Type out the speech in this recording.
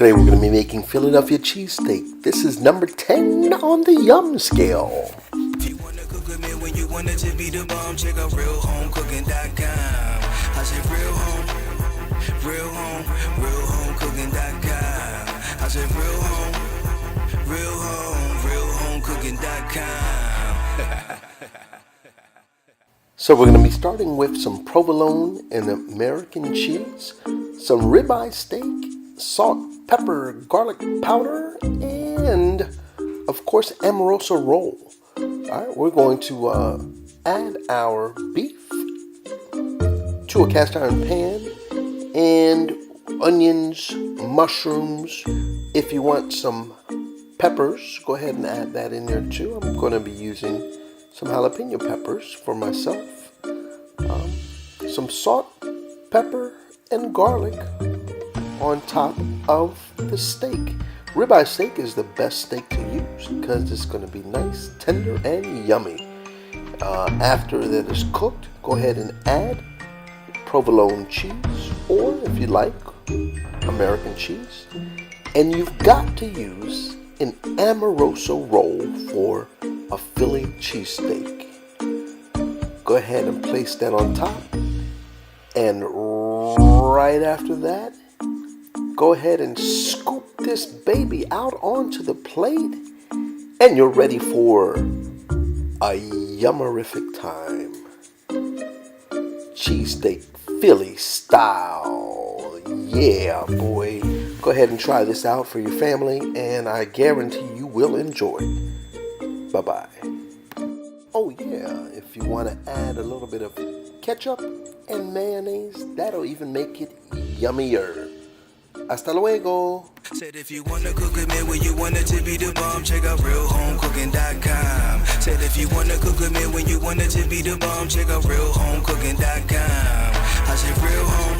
Today we're going to be making Philadelphia cheesesteak. This is number 10 on the yum scale. If you wanna cook a meal when you want it to be the bomb, check out realhomecooking.com. I said realhomecooking.com. I said realhomecooking.com. So we're going to be starting with some provolone and American cheese, some ribeye steak, salt, pepper, garlic powder, and of course Amoroso roll. Alright, we're going to add our beef to a cast iron pan, and onions, mushrooms. If you want some peppers, go ahead and add that in there too. I'm going to be using some jalapeno peppers for myself. Some salt, pepper, and garlic on top of the steak. Ribeye steak is the best steak to use because it's going to be nice, tender, and yummy. After that is cooked, go ahead and add provolone cheese, or if you like, American cheese. And you've got to use an Amoroso roll for a Philly cheesesteak. Go ahead and place that on top. And right after that, go ahead and scoop this baby out onto the plate, and you're ready for a yummerific time. Cheesesteak Philly style. Yeah, boy. Go ahead and try this out for your family, and I guarantee you will enjoy. Bye-bye. Oh yeah, if you want to add a little bit of ketchup and mayonnaise, that'll even make it yummier. Hasta luego. Said if you wanna cook a meal when you want it to be the bomb, check out realhomecooking.com. Said if you wanna cook a meal when you want it to be the bomb, check out realhomecooking.com. I said real home,